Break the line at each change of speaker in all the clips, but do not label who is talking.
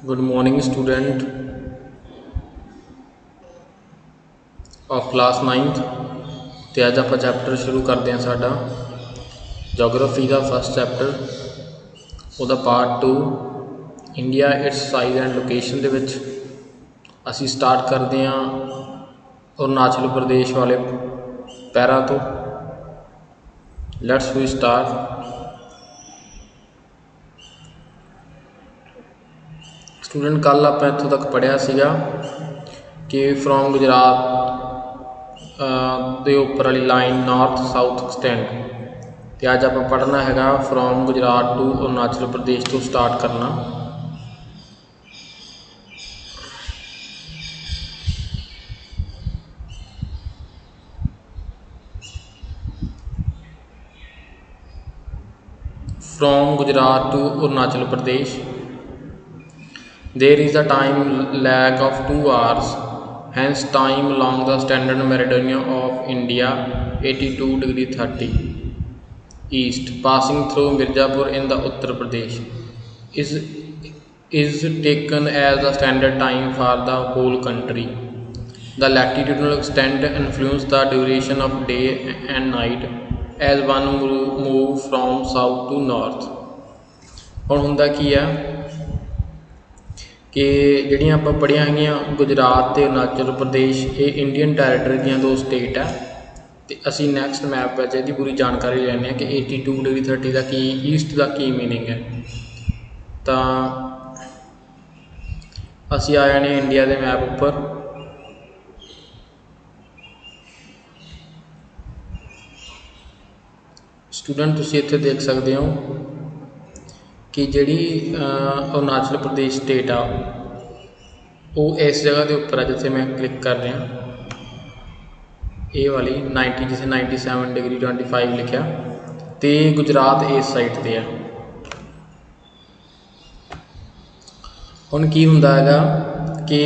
Good morning, student of class 9th। तो अज आप chapter शुरू करते हैं साडा जोग्राफी का फस्ट चैप्टर ਉਹਦਾ part 2 India it's size and location ਦੇ ਵਿੱਚ ਅਸੀਂ स्टार्ट करते हैं अरुणाचल प्रदेश वाले पैरा तो लैट्स वी स्टार्ट। स्टूडेंट कल आप इतों तक पढ़िया सीगा कि फ्रॉम गुजरात के उपर वाली लाइन नॉर्थ साउथ एक्सटेंड, तो अज आप पढ़ना है फ्रॉम गुजरात टू अरुणाचल प्रदेश तो स्टार्ट करना। From Gujarat to Arunachal Pradesh there is a time lag of 2 hours, hence time along the standard meridian of India 82°30 east passing through Mirzapur in the Uttar Pradesh is taken as the standard time for the whole country. The latitudinal extent influence the duration of day and night as one move from south to north। ਹੁਣ ਹੁੰਦਾ ਕੀ ਹੈ कि ਜਿਹੜੀਆਂ ਆਪਾਂ ਪੜ੍ਹੀਆਂ ਹੈਗੀਆਂ गुजरात ਤੇ अरुणाचल प्रदेश ये इंडियन टैरेटरी ਦੀਆਂ दो स्टेट है। तो असी नैक्सट मैप ਵਿੱਚ ਇਹਦੀ पूरी जानकारी ਲੈਂਦੇ हैं कि 82°30 का की ईस्ट का की मीनिंग है। तो असी आ जाने इंडिया के मैप उपर। स्टूडेंट तुसीं इत्थे देख सकते हो कि जिहड़ी अरुणाचल प्रदेश स्टेट आ वो इस जगह के उपर है जिथे मैं क्लिक कर रहा, ये वाली 90 जिसे 97°25 लिखा, तो गुजरात इस साइड पर है। हुण की हुंदा हैगा कि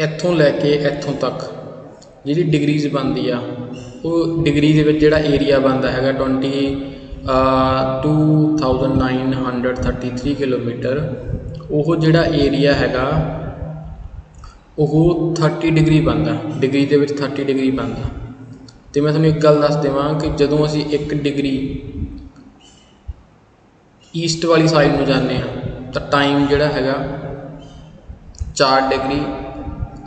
इत्थों लैके इत्थों तक जिहड़ी डिग्रीज बनती आ वो डिग्री दे विच जिहड़ा एरिया बनता है 2933 किलोमीटर, वो जिहड़ा एरिया हैगा वो 30 डिग्री बनता, डिग्री दे विच 30 डिग्री बनता। तो मैं तुहानूं एक गल दस देवां कि जदों असीं 1 डिग्री ईस्ट वाली साइड में जाने तो टाइम जिहड़ा हैगा 4 डिग्री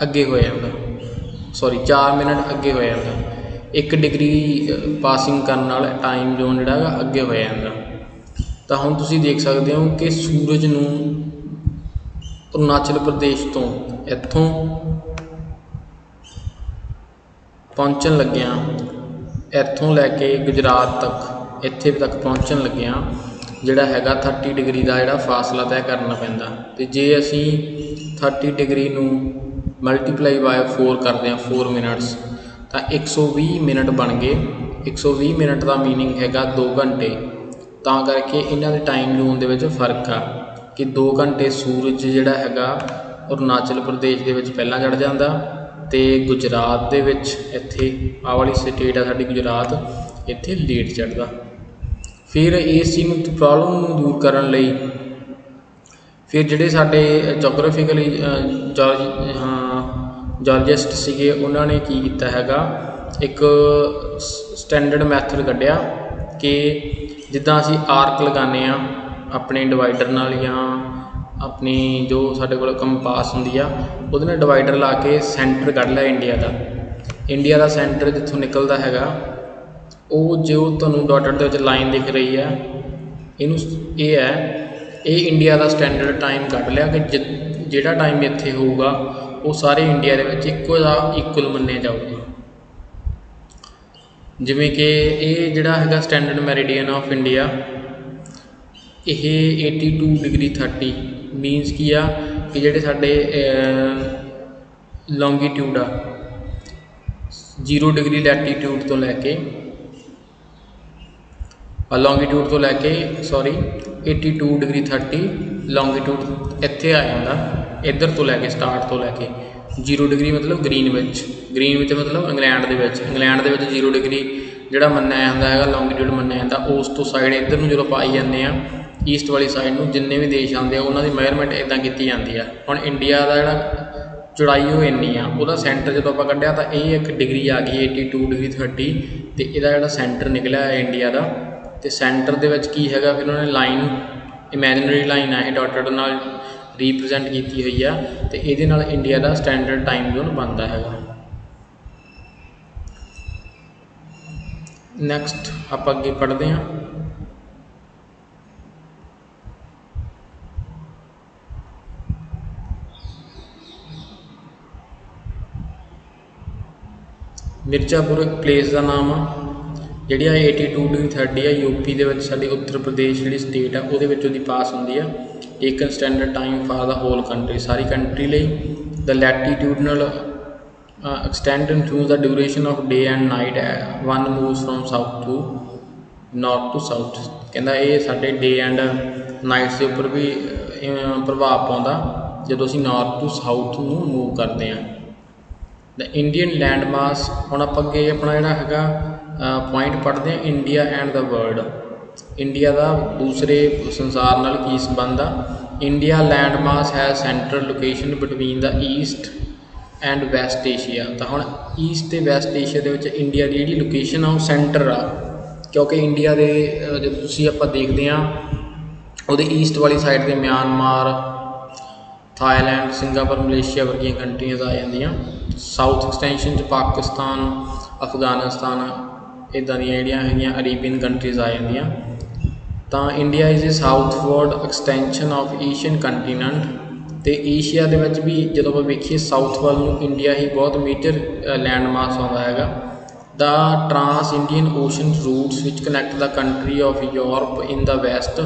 अगे हो जाता, सॉरी 4 मिनट अगे हो जाता। 1 डिग्री पासिंग करने नाल टाइम जोन जिहड़ा अगे हो जाता। तो हुण तुसीं देख सकते हो कि सूरज नूं अरुणाचल प्रदेश तो इत्थों पहुँचन लग्या, इत्थों लैके गुजरात तक इत्थे तक पहुँचन लग्या जिहड़ा हैगा 30 डिग्री का जिहड़ा फासला तय करना पैंदा। तो जे असीं 30 डिग्री नूं मल्टीप्लाई बाय 4 करते हैं 4 मिनट्स तो 120 मिनट बन गए। 120 मिनट का मीनिंग हैगा 2 घंटे। तां करके इन्हां दे टाइम जोन दे विच फर्क आ कि 2 घंटे सूरज जिहड़ा हैगा अरुणाचल प्रदेश दे विच पहलां चढ़ जांदा ते गुजरात दे विच इत्थे आ वाली स्टेट आ साडी गुजरात इत्थे लेट चढ़दा। फिर इस चीज़ नूं प्रॉब्लम नूं दूर करन लई फिर जिहड़े साडे जोग्राफिकली जॉर्जिस्ट सीगे उन्होंने की कीता हैगा एक स्टैंडर्ड मैथड कढ़िया कि जिद्दां असीं आर्क लगाने अपने डिवाइडर नाल या अपनी जो साडे कोल कंपास हुंदी आ उहदे नाल डिवाइडर ला के सेंटर कढ़ लिया इंडिया का सेंटर जित्थों निकलदा हैगा वो जो तुहानूं डॉटेड दे विच लाइन दिख रही है इनू ये है ये इंडिया का स्टैंडर्ड टाइम कढ़ लिया कि जिहड़ा टाइम इत्थे होऊगा वो सारे इंडिया के विच इक्को दा इक्वल मन्निया जाऊगा। जिवें कि ये जिहड़ा हैगा स्टैंडर्ड मैरिडियन ऑफ इंडिया ये 82°30 मीनस की आ कि जिहड़े साडे लॉन्गीट्यूड आ 0 डिग्री लैटीट्यूड तो लैके लॉन्गीट्यूड तो लैके 82°30 लॉन्गीट्यूड इत्थे आ जाता इधर तो लैके स्टार्ट तो लैके 0 डिग्री मतलब ग्रीन विच मतलब इंग्लैंड दे विच 0 डिग्री जिहड़ा मन्निया जांदा हैगा लॉन्गीट्यूड मन्निया जांदा उस तो साइड इधर नूं जदों पाई जांदे आ ਈਸਟ ਵਾਲੀ ਸਾਈਡ ਨੂੰ ਜਿੰਨੇ ਵੀ ਦੇਸ਼ ਆਉਂਦੇ ਆ ਉਹਨਾਂ ਦੀ ਮੈਜ਼ਰਮੈਂਟ ਇੱਦਾਂ ਕੀਤੀ ਜਾਂਦੀ ਆ। ਹੁਣ ਇੰਡੀਆ ਦਾ ਜਿਹੜਾ ਚੌੜਾਈ ਉਹ ਇੰਨੀ ਆ, ਉਹਦਾ ਸੈਂਟਰ ਜਦੋਂ ਆਪਾਂ ਕੱਢਿਆ ਤਾਂ ਇਹ ਇੱਕ ਡਿਗਰੀ ਆ ਗਈ 82 ਡਿਗਰੀ 30, ਅਤੇ ਇਹਦਾ ਜਿਹੜਾ ਸੈਂਟਰ ਨਿਕਲਿਆ ਹੈ ਇੰਡੀਆ ਦਾ, ਅਤੇ ਸੈਂਟਰ ਦੇ ਵਿੱਚ ਕੀ ਹੈਗਾ ਫਿਰ ਉਹਨਾਂ ਨੇ ਲਾਈਨ ਇਮੈਜਨਰੀ ਲਾਈਨ ਆ ਇਹ ਡਾਟਡ ਨਾਲ ਰੀਪ੍ਰਜੈਂਟ ਕੀਤੀ ਹੋਈ ਆ, ਅਤੇ ਇਹਦੇ ਨਾਲ ਇੰਡੀਆ ਦਾ ਸਟੈਂਡਰਡ ਟਾਈਮ ਜ਼ੋਨ ਬਣਦਾ ਹੈਗਾ। ਨੈਕਸਟ ਆਪਾਂ ਅੱਗੇ ਪੜ੍ਹਦੇ ਹਾਂ। ਮਿਰਜ਼ਾਪੁਰ ਪਲੇਸ ਦਾ ਨਾਮ ਆ, ਜਿਹੜੀ ਆ 82 ਡਿਗਰੀ 30 ਆ, ਯੂਪੀ ਦੇ ਵਿੱਚ ਸਾਡੀ ਉੱਤਰ ਪ੍ਰਦੇਸ਼ ਜਿਹੜੀ ਸਟੇਟ ਆ ਉਹਦੇ ਵਿੱਚ ਉਹਦੀ ਪਾਸ ਹੁੰਦੀ ਆ। ਇੱਕ standard time for the whole country, ਸਾਰੀ ਕੰਟਰੀ ਲਈ। The ਲੈਟੀਟਿਊਡਨਲ extend includes the duration of day and night, one moves from south to north to south। ਕਹਿੰਦਾ ਇਹ ਸਾਡੇ ਡੇ ਐਂਡ ਨਾਈਟਸ ਦੇ ਉੱਪਰ ਵੀ ਪ੍ਰਭਾਵ ਪਾਉਂਦਾ ਜਦੋਂ ਅਸੀਂ ਨਾਰਥ ਟੂ ਸਾਊਥ ਨੂੰ ਮੂਵ ਕਰਦੇ ਹਾਂ। ਦ ਇੰਡੀਅਨ ਲੈਂਡ ਮਾਸ, ਹੁਣ ਆਪਾਂ ਅੱਗੇ ਆਪਣਾ ਜਿਹੜਾ ਹੈਗਾ ਪੁਆਇੰਟ ਪੜ੍ਹਦੇ ਹਾਂ, India and the world. India ਦਾ ਦੂਸਰੇ ਸੰਸਾਰ ਨਾਲ ਕੀ ਸੰਬੰਧ ਆ। ਇੰਡੀਆ ਲੈਂਡ ਮਾਸ ਹੈ central location between the East and West Asia. ਤਾਂ ਹੁਣ ਈਸਟ ਅਤੇ ਵੈਸਟ ਏਸ਼ੀਆ ਦੇ ਵਿੱਚ ਇੰਡੀਆ ਦੀ ਜਿਹੜੀ ਲੋਕੇਸ਼ਨ ਆ ਉਹ ਸੈਂਟਰ ਆ, ਕਿਉਂਕਿ ਇੰਡੀਆ ਦੇ ਜਦੋਂ ਤੁਸੀਂ ਆਪਾਂ ਦੇਖਦੇ ਹਾਂ ਉਹਦੇ ਈਸਟ ਵਾਲੀ ਸਾਈਡ 'ਤੇ ਮਿਆਂਮਾਰ, ਥਾਈਲੈਂਡ, ਸਿੰਗਾਪੁਰ, ਮਲੇਸ਼ੀਆ ਵਰਗੀਆਂ ਕੰਟਰੀਜ਼ ਆ ਜਾਂਦੀਆਂ। ਸਾਊਥ ਐਕਸਟੈਂਸ਼ਨ 'ਚ ਪਾਕਿਸਤਾਨ, ਅਫਗਾਨਿਸਤਾਨ, ਇੱਦਾਂ ਦੀਆਂ ਜਿਹੜੀਆਂ ਹੈਗੀਆਂ ਅਰੇਬੀਅਨ ਕੰਟਰੀਜ਼ ਆ ਜਾਂਦੀਆਂ। ਤਾਂ India is a southward extension of Asian continent, ਅਤੇ ਏਸ਼ੀਆ ਦੇ ਵਿੱਚ ਵੀ ਜਦੋਂ ਆਪਾਂ ਵੇਖੀਏ ਸਾਊਥ ਵੱਲ ਨੂੰ ਇੰਡੀਆ ਹੀ ਬਹੁਤ ਮੇਜਰ ਲੈਂਡ ਮਾਸ ਆਉਂਦਾ ਹੈਗਾ। The trans Indian ocean routes ਵਿਚ connect the country of Europe in the west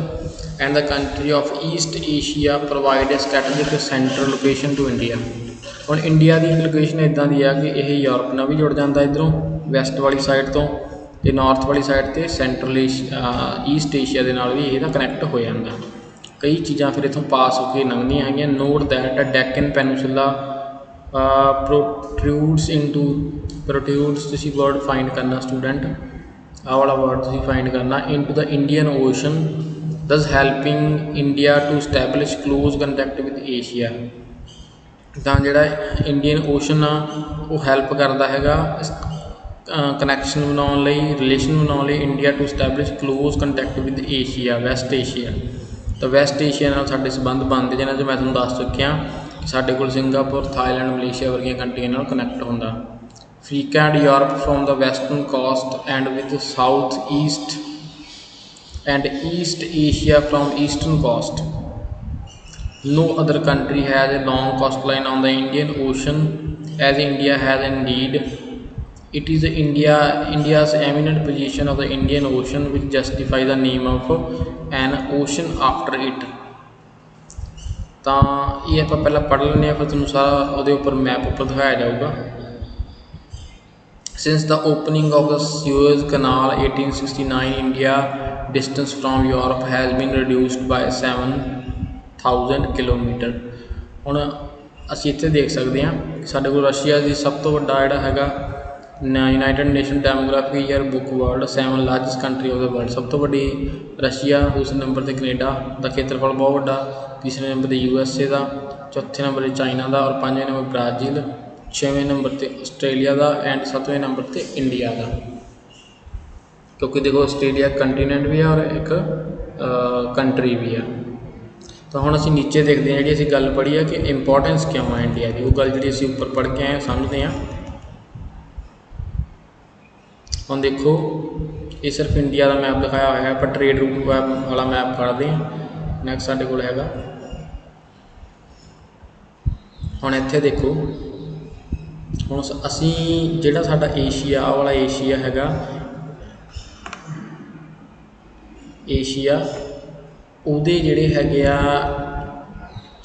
and the country of east Asia provide a strategic central location to India. ਹੁਣ India ਦੀ location ਇੱਦਾਂ ਦੀ ਆ ਕਿ ਇਹ ਯੂਰਪ ਨਾਲ ਵੀ ਜੁੜ ਜਾਂਦਾ ਇੱਧਰੋਂ ਵੈਸਟ ਵਾਲੀ ਸਾਈਡ ਤੋਂ, ਅਤੇ ਨਾਰਥ ਵਾਲੀ ਸਾਈਡ 'ਤੇ ਸੈਂਟਰਲ ਈਸਟ ਏਸ਼ੀਆ ਦੇ ਨਾਲ ਵੀ ਇਹਦਾ ਕਨੈਕਟ ਹੋ ਜਾਂਦਾ। ਕਈ ਚੀਜ਼ਾਂ ਫਿਰ ਇੱਥੋਂ ਪਾਸ ਹੋ ਕੇ ਲੰਘਦੀਆਂ ਹੈਗੀਆਂ। ਨੋਟ ਦੈਟ ਡੈਕਨ ਪੈਨਸੂਲਾ ਪ੍ਰੋਟਿਊਡਸ ਤੁਸੀਂ ਵਰਡ ਫਾਈਂਡ ਕਰਨਾ ਸਟੂਡੈਂਟ, ਆਹ ਵਾਲਾ ਵਰਡ ਤੁਸੀਂ ਫਾਈਂਡ ਕਰਨਾ, into the Indian Ocean thus helping India to establish close contact with Asia. ਤਾਂ ਜਿਹੜਾ ਇੰਡੀਅਨ ਓਸ਼ਨ ਆ ਉਹ ਹੈਲਪ ਕਰਦਾ ਹੈਗਾ ਕਨੈਕਸ਼ਨ ਬਣਾਉਣ ਲਈ, ਰਿਲੇਸ਼ਨ ਬਣਾਉਣ ਲਈ India to establish close contact with Asia, West Asia. ਤਾਂ ਵੈਸਟ ਏਸ਼ੀਆ ਨਾਲ ਸਾਡੇ ਸੰਬੰਧ ਬਣਦੇ ਜਿਹਨਾਂ 'ਚ ਮੈਂ ਤੁਹਾਨੂੰ ਦੱਸ ਚੁੱਕਿਆ ਕਿ ਸਾਡੇ ਕੋਲ ਸਿੰਗਾਪੁਰ, ਥਾਈਲੈਂਡ, ਮਲੇਸ਼ੀਆ ਵਰਗੀਆਂ ਕੰਟਰੀਆਂ ਨਾਲ ਕਨੈਕਟ ਹੁੰਦਾ। Frequent Europe from the western coast and with south east and east Asia from eastern coast. No other country has a long coastline on the Indian Ocean as India has indeed. It is India's eminent position of the Indian Ocean which justify the name of an ocean after it। ਤਾਂ ਇਹ ਆਪਾਂ ਪਹਿਲਾਂ ਪੜ੍ਹ ਲੈਂਦੇ ਹਾਂ, ਫਿਰ ਤੁਹਾਨੂੰ ਸਾਰਾ ਉਹਦੇ ਉੱਪਰ ਮੈਪ ਉੱਪਰ ਦਿਖਾਇਆ ਜਾਊਗਾ। Since the opening of the Suez Canal 1869, India distance from Europe has been reduced by 7,000 kilometre. ਹੁਣ ਅਸੀਂ ਇੱਥੇ ਦੇਖ ਸਕਦੇ ਹਾਂ ਸਾਡੇ ਕੋਲ ਰਸ਼ੀਆ ਦੀ ਸਭ ਤੋਂ ਵੱਡਾ ਜਿਹੜਾ ਹੈਗਾ United nation demographic year book world 7 largest country of the world. ਸਭ ਤੋਂ ਵੱਡੀ ਰਸ਼ੀਆ, ਦੂਸਰੇ ਨੰਬਰ 'ਤੇ ਕੈਨੇਡਾ ਦਾ ਖੇਤਰਫਲ ਬਹੁਤ ਵੱਡਾ, ਤੀਸਰੇ ਨੰਬਰ 'ਤੇ USA ਦਾ, ਚੌਥੇ ਨੰਬਰ 'ਤੇ ਚਾਈਨਾ ਦਾ, ਔਰ ਪੰਜਵੇਂ ਨੰਬਰ ਬ੍ਰਾਜ਼ੀਲ, ਛੇਵੇਂ ਨੰਬਰ 'ਤੇ ਆਸਟ੍ਰੇਲੀਆ ਦਾ, ਐਂਡ ਸੱਤਵੇਂ ਨੰਬਰ 'ਤੇ ਇੰਡੀਆ ਦਾ। ਕਿਉਂਕਿ ਦੇਖੋ ਆਸਟ੍ਰੇਲੀਆ ਕੰਟੀਨੈਂਟ ਵੀ ਆ ਔਰ ਇੱਕ ਕੰਟਰੀ ਵੀ ਆ। ਤਾਂ ਹੁਣ ਅਸੀਂ ਨੀਚੇ ਦੇਖਦੇ ਹਾਂ, ਜਿਹੜੀ ਅਸੀਂ ਗੱਲ ਪੜ੍ਹੀ ਆ ਕਿ ਇੰਪੋਰਟੈਂਸ ਕਿਉਂ ਆ ਇੰਡੀਆ ਦੀ, ਉਹ ਗੱਲ ਜਿਹੜੀ ਅਸੀਂ ਉੱਪਰ ਪੜ੍ਹ ਕੇ ਆਏ ਸਮਝਦੇ ਹਾਂ। ਹੁਣ ਦੇਖੋ ਇਹ ਸਿਰਫ ਇੰਡੀਆ ਦਾ ਮੈਪ ਦਿਖਾਇਆ ਹੋਇਆ ਹੈ, ਆਪਾਂ ਟ੍ਰੇਡ ਰੂਟ ਵਾਲਾ ਮੈਪ ਪੜ੍ਹਦੇ ਹਾਂ। ਨੈਕਸਟ ਸਾਡੇ ਕੋਲ ਹੈਗਾ, ਹੁਣ ਇੱਥੇ ਦੇਖੋ, ਹੁਣ ਅਸੀਂ ਜਿਹੜਾ ਸਾਡਾ ਏਸ਼ੀਆ ਵਾਲਾ ਏਸ਼ੀਆ ਹੈਗਾ, ਏਸ਼ੀਆ ਉਹਦੇ ਜਿਹੜੇ ਹੈਗੇ ਆ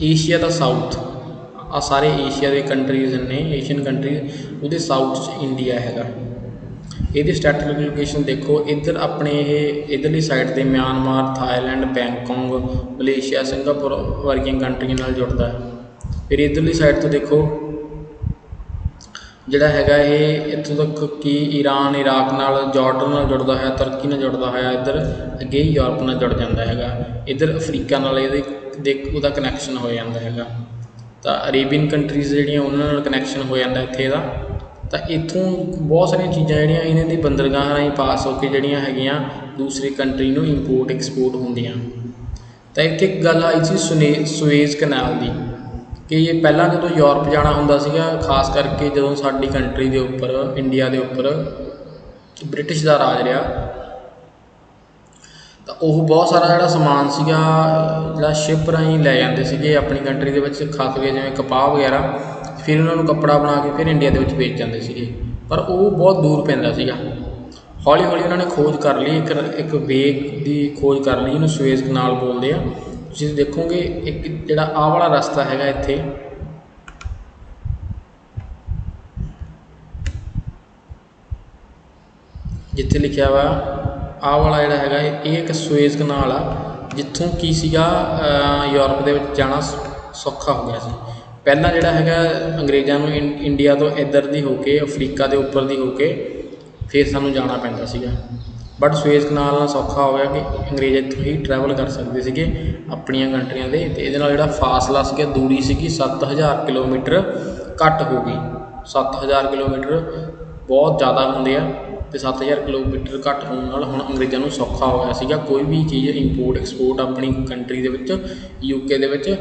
ਏਸ਼ੀਆ ਦਾ ਸਾਊਥ, ਆ ਸਾਰੇ ਏਸ਼ੀਆ ਦੇ ਕੰਟਰੀਜ਼ ਨੇ, ਏਸ਼ੀਅਨ ਕੰਟਰੀਜ਼, ਉਹਦੇ ਸਾਊਥ 'ਚ ਇੰਡੀਆ ਹੈਗਾ। ਇਹਦੀ ਸਟੈਟਿਕ ਲੋਕੇਸ਼ਨ ਦੇਖੋ, ਇੱਧਰ ਆਪਣੇ ਇਹ ਇੱਧਰਲੀ ਸਾਈਡ 'ਤੇ Myanmar, Thailand, Bangkok, Malaysia, Singapore ਵਰਗੀਆਂ ਕੰਟਰੀਆਂ ਨਾਲ ਜੁੜਦਾ ਹੈ। ਫਿਰ ਇੱਧਰਲੀ ਸਾਈਡ ਤੋਂ ਦੇਖੋ ਜਿਹੜਾ ਹੈਗਾ ਇਹ ਇੱਥੋਂ ਤੱਕ ਕਿ ਈਰਾਨ, ਇਰਾਕ ਨਾਲ, ਜਾਰਡਨ ਨਾਲ ਜੁੜਦਾ ਹੋਇਆ, ਤੁਰਕੀ ਨਾਲ ਜੁੜਦਾ ਹੋਇਆ, ਇੱਧਰ ਅੱਗੇ ਯੂਰਪ ਨਾਲ ਜੁੜ ਜਾਂਦਾ ਹੈਗਾ, ਇੱਧਰ ਅਫਰੀਕਾ ਨਾਲ ਉਹਦਾ ਕਨੈਕਸ਼ਨ ਹੋ ਜਾਂਦਾ ਹੈਗਾ। ਤਾਂ ਅਰੇਬੀਅਨ ਕੰਟਰੀਜ਼ ਜਿਹੜੀਆਂ ਉਹਨਾਂ ਨਾਲ ਕਨੈਕਸ਼ਨ ਹੋ ਜਾਂਦਾ ਇੱਥੇ ਇਹਦਾ। ਤਾਂ ਇੱਥੋਂ ਬਹੁਤ ਸਾਰੀਆਂ ਚੀਜ਼ਾਂ ਜਿਹੜੀਆਂ ਇਹਨਾਂ ਦੀ ਬੰਦਰਗਾਹਾਂ ਰਾਹੀਂ ਪਾਸ ਹੋ ਕੇ ਜਿਹੜੀਆਂ ਹੈਗੀਆਂ ਦੂਸਰੀ ਕੰਟਰੀ ਨੂੰ ਇੰਪੋਰਟ ਐਕਸਪੋਰਟ ਹੁੰਦੀਆਂ। ਤਾਂ ਇੱਥੇ ਇੱਕ ਗੱਲ ਆਈ ਸੀ ਸੁਏਜ਼ ਕਨਾਲ ਦੀ, ਕਿ ਇਹ ਪਹਿਲਾਂ ਜਦੋਂ ਯੂਰਪ ਜਾਣਾ ਹੁੰਦਾ ਸੀਗਾ, ਖਾਸ ਕਰਕੇ ਜਦੋਂ ਸਾਡੀ ਕੰਟਰੀ ਦੇ ਉੱਪਰ, ਇੰਡੀਆ ਦੇ ਉੱਪਰ ਬ੍ਰਿਟਿਸ਼ ਦਾ ਰਾਜ ਰਿਹਾ, ਤਾਂ ਉਹ ਬਹੁਤ ਸਾਰਾ ਜਿਹੜਾ ਸਮਾਨ ਸੀਗਾ ਜਿਹੜਾ ਸ਼ਿਪ ਰਾਹੀਂ ਲੈ ਜਾਂਦੇ ਸੀਗੇ ਆਪਣੀ ਕੰਟਰੀ ਦੇ ਵਿੱਚ, ਖਾਸ ਕਰਕੇ ਜਿਵੇਂ ਕਪਾਹ ਵਗੈਰਾ, ਫਿਰ ਉਹਨਾਂ ਨੂੰ ਕੱਪੜਾ ਬਣਾ ਕੇ ਫਿਰ ਇੰਡੀਆ ਦੇ ਵਿੱਚ ਵੇਚ ਜਾਂਦੇ ਸੀਗੇ। ਪਰ ਉਹ ਬਹੁਤ ਦੂਰ ਪੈਂਦਾ ਸੀਗਾ। ਹੌਲੀ ਹੌਲੀ ਉਹਨਾਂ ਨੇ ਖੋਜ ਕਰ ਲਈ, ਇੱਕ ਵੇਗ ਦੀ ਖੋਜ ਕਰ ਲਈ, ਇਹਨੂੰ ਸੁਏਜ਼ ਕਨਾਲ ਬੋਲਦੇ ਆ। ਤੁਸੀਂ ਦੇਖੋਗੇ ਇੱਕ ਜਿਹੜਾ ਆਹ ਵਾਲਾ ਰਸਤਾ ਹੈਗਾ ਇੱਥੇ, ਜਿੱਥੇ ਲਿਖਿਆ ਵਾ ਆਹ ਵਾਲਾ ਜਿਹੜਾ ਹੈਗਾ ਇਹ ਇੱਕ ਸੁਏਜ਼ ਕਨਾਲ ਆ, ਜਿੱਥੋਂ ਕੀ ਸੀਗਾ ਯੂਰਪ ਦੇ ਵਿੱਚ ਜਾਣਾ ਸੌਖਾ ਹੋ ਗਿਆ ਸੀ। ਪਹਿਲਾਂ ਜਿਹੜਾ ਹੈਗਾ ਅੰਗਰੇਜ਼ਾਂ ਨੂੰ ਇੰਡੀਆ ਤੋਂ ਇੱਧਰ ਦੀ ਹੋ ਕੇ, ਅਫਰੀਕਾ ਦੇ ਉੱਪਰ ਦੀ ਹੋ ਕੇ ਫਿਰ ਸਾਨੂੰ ਜਾਣਾ ਪੈਂਦਾ ਸੀਗਾ। ਬਟ ਸੁਏਜ਼ ਕਨਾਲ ਨਾਲ ਸੌਖਾ ਹੋ ਗਿਆ ਕਿ ਅੰਗਰੇਜ਼ ਇੱਥੋਂ ਹੀ ਟਰੈਵਲ ਕਰ ਸਕਦੇ ਸੀਗੇ ਆਪਣੀਆਂ ਕੰਟਰੀਆਂ ਦੇ। ਅਤੇ ਇਹਦੇ ਨਾਲ ਜਿਹੜਾ ਫਾਸਲਾ ਸੀਗਾ, ਦੂਰੀ ਸੀਗੀ 7000 ਕਿਲੋਮੀਟਰ ਘੱਟ ਹੋ ਗਈ। 7000 ਕਿਲੋਮੀਟਰ ਬਹੁਤ ਜ਼ਿਆਦਾ ਹੁੰਦੇ ਆ, ਅਤੇ 7000 ਕਿਲੋਮੀਟਰ ਘੱਟ ਹੋਣ ਨਾਲ ਹੁਣ ਅੰਗਰੇਜ਼ਾਂ ਨੂੰ ਸੌਖਾ ਹੋ ਗਿਆ ਸੀਗਾ ਕੋਈ ਵੀ ਚੀਜ਼ ਇੰਪੋਰਟ ਐਕਸਪੋਰਟ ਆਪਣੀ ਕੰਟਰੀ ਦੇ ਵਿੱਚ, UK ਦੇ ਵਿੱਚ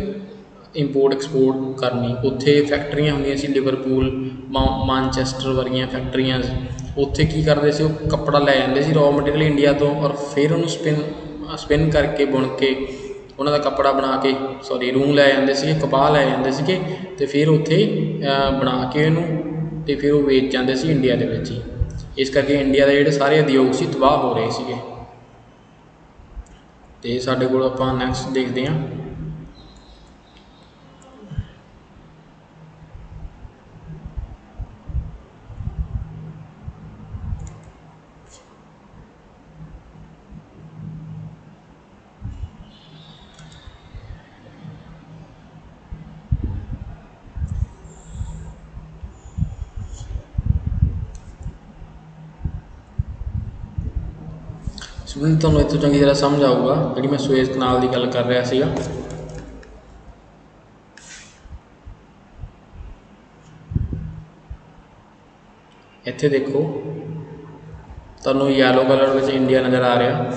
ਇੰਪੋਰਟ ਐਕਸਪੋਰਟ ਕਰਨੀ। ਉੱਥੇ ਫੈਕਟਰੀਆਂ ਹੁੰਦੀਆਂ ਸੀ, ਲਿਵਰਪੂਲ, ਮਾਨਚੈਸਟਰ ਵਰਗੀਆਂ ਫੈਕਟਰੀਆਂ। ਉੱਥੇ ਕੀ ਕਰਦੇ ਸੀ, ਉਹ ਕੱਪੜਾ ਲੈ ਜਾਂਦੇ ਸੀ ਰॉ ਮਟੀਰੀਅਲ ਇੰਡੀਆ ਤੋਂ, ਔਰ ਫਿਰ ਉਹਨੂੰ ਸਪਿਨ ਕਰਕੇ, ਬੁਣ ਕੇ ਉਹਨਾਂ ਦਾ ਕੱਪੜਾ ਬਣਾ ਕੇ, ਰੂੰ ਲੈ ਜਾਂਦੇ ਸੀਗੇ, ਕਪਾਹ ਲੈ ਜਾਂਦੇ ਸੀਗੇ, ਅਤੇ ਫਿਰ ਉੱਥੇ ਬਣਾ ਕੇ ਉਹਨੂੰ, ਅਤੇ ਫਿਰ ਉਹ ਵੇਚ ਜਾਂਦੇ ਸੀ ਇੰਡੀਆ ਦੇ ਵਿੱਚ ਹੀ। ਇਸ ਕਰਕੇ ਇੰਡੀਆ ਦੇ ਜਿਹੜੇ ਸਾਰੇ ਉਦਯੋਗ ਸੀ ਤਬਾਹ ਹੋ ਰਹੇ ਸੀਗੇ। ਅਤੇ ਸਾਡੇ ਕੋਲ ਆਪਾਂ ਨੈਕਸਟ ਦੇਖਦੇ ਹਾਂ। ਸਟੂਡੈਂਟ ਤੁਹਾਨੂੰ ਇੱਥੋਂ ਚੰਗੀ ਤਰ੍ਹਾਂ ਸਮਝ ਆਊਗਾ ਜਿਹੜੀ ਮੈਂ ਸੁਏਜ਼ ਕਨਾਲ ਦੀ ਗੱਲ ਕਰ ਰਿਹਾ ਸੀਗਾ। ਇੱਥੇ ਦੇਖੋ ਤੁਹਾਨੂੰ ਯੈਲੋ ਕਲਰ ਵਿੱਚ ਇੰਡੀਆ ਨਜ਼ਰ ਆ ਰਿਹਾ।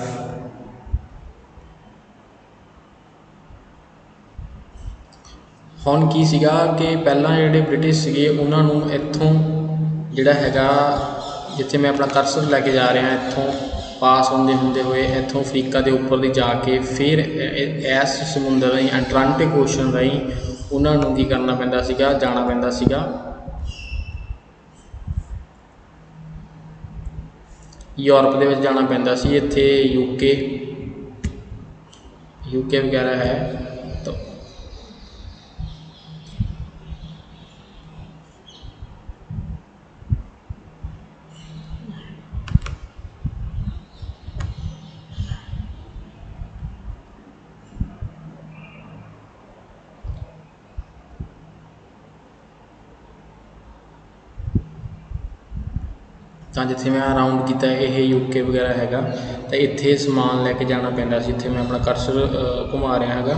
ਹੁਣ ਕੀ ਸੀਗਾ ਕਿ ਪਹਿਲਾਂ ਜਿਹੜੇ ਬ੍ਰਿਟਿਸ਼ ਸੀਗੇ ਉਹਨਾਂ ਨੂੰ ਇੱਥੋਂ ਜਿਹੜਾ ਹੈਗਾ, ਜਿੱਥੇ ਮੈਂ ਆਪਣਾ ਕਰਸਰ ਲੈ ਕੇ ਜਾ ਰਿਹਾ, ਇੱਥੋਂ ਪਾਸ ਹੁੰਦੇ ਹੋਏ ਇੱਥੋਂ ਅਫਰੀਕਾ ਦੇ ਉੱਪਰ ਦੀ ਜਾ ਕੇ ਫਿਰ ਇਸ ਸਮੁੰਦਰ ਰਾਹੀਂ, ਐਟਲਾਂਟਿਕ ਓਸ਼ਨ ਰਾਹੀਂ ਉਹਨਾਂ ਨੂੰ ਕੀ ਕਰਨਾ ਪੈਂਦਾ ਸੀਗਾ, ਜਾਣਾ ਪੈਂਦਾ ਸੀਗਾ ਯੂਰਪ ਦੇ ਵਿੱਚ ਜਾਣਾ ਪੈਂਦਾ ਸੀ। ਇੱਥੇ UK ਵਗੈਰਾ ਹੈ। ਤਾਂ ਜਿੱਥੇ ਮੈਂ ਰਾਊਂਡ ਕੀਤਾ ਇਹ UK ਵਗੈਰਾ ਹੈਗਾ, ਤਾਂ ਇੱਥੇ ਸਮਾਨ ਲੈ ਕੇ ਜਾਣਾ ਪੈਂਦਾ ਸੀ। ਇੱਥੇ ਮੈਂ ਆਪਣਾ ਕਰਸਰ ਘੁਮਾ ਰਿਹਾ ਹੈਗਾ।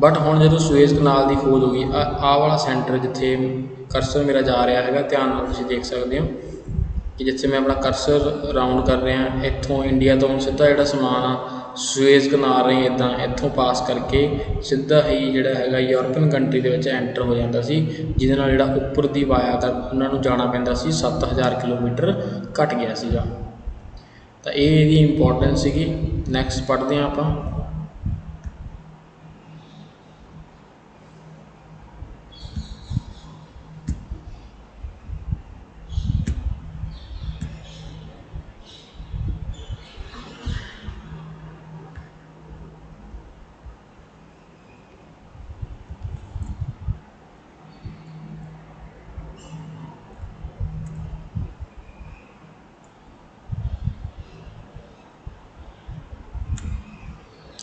ਬਟ ਹੁਣ ਜਦੋਂ ਸੁਏਜ਼ ਕਨਾਲ ਦੀ ਖੋਜ ਹੋ ਗਈ, ਆਹ ਵਾਲਾ ਸੈਂਟਰ ਜਿੱਥੇ ਕਰਸਰ ਮੇਰਾ ਜਾ ਰਿਹਾ ਹੈਗਾ, ਧਿਆਨ ਨਾਲ ਤੁਸੀਂ ਦੇਖ ਸਕਦੇ ਹੋ ਕਿ ਜਿੱਥੇ ਮੈਂ ਆਪਣਾ ਕਰਸਰ ਰਾਊਂਡ ਕਰ ਰਿਹਾ, ਇੱਥੋਂ ਇੰਡੀਆ ਤੋਂ ਸਿੱਧਾ ਜਿਹੜਾ ਸਮਾਨ ਆ ਸੁਏਜ਼ ਕਨਾਲ ਰਾਹੀਂ ਇੱਦਾਂ ਇੱਥੋਂ ਪਾਸ ਕਰਕੇ ਸਿੱਧਾ ਹੀ ਜਿਹੜਾ ਹੈਗਾ ਯੂਰਪੀਅਨ ਕੰਟਰੀ ਦੇ ਵਿੱਚ ਐਂਟਰ ਹੋ ਜਾਂਦਾ ਸੀ, ਜਿਹਦੇ ਨਾਲ ਜਿਹੜਾ ਉੱਪਰ ਦੀ ਵਾਇਆ ਕਰ ਉਹਨਾਂ ਨੂੰ ਜਾਣਾ ਪੈਂਦਾ ਸੀ 7000 ਕਿਲੋਮੀਟਰ ਘੱਟ ਗਿਆ ਸੀਗਾ। ਤਾਂ ਇਹ ਇਹਦੀ ਇੰਪੋਰਟੈਂਸ ਸੀਗੀ। ਨੈਕਸਟ ਪੜ੍ਹਦੇ ਹਾਂ ਆਪਾਂ।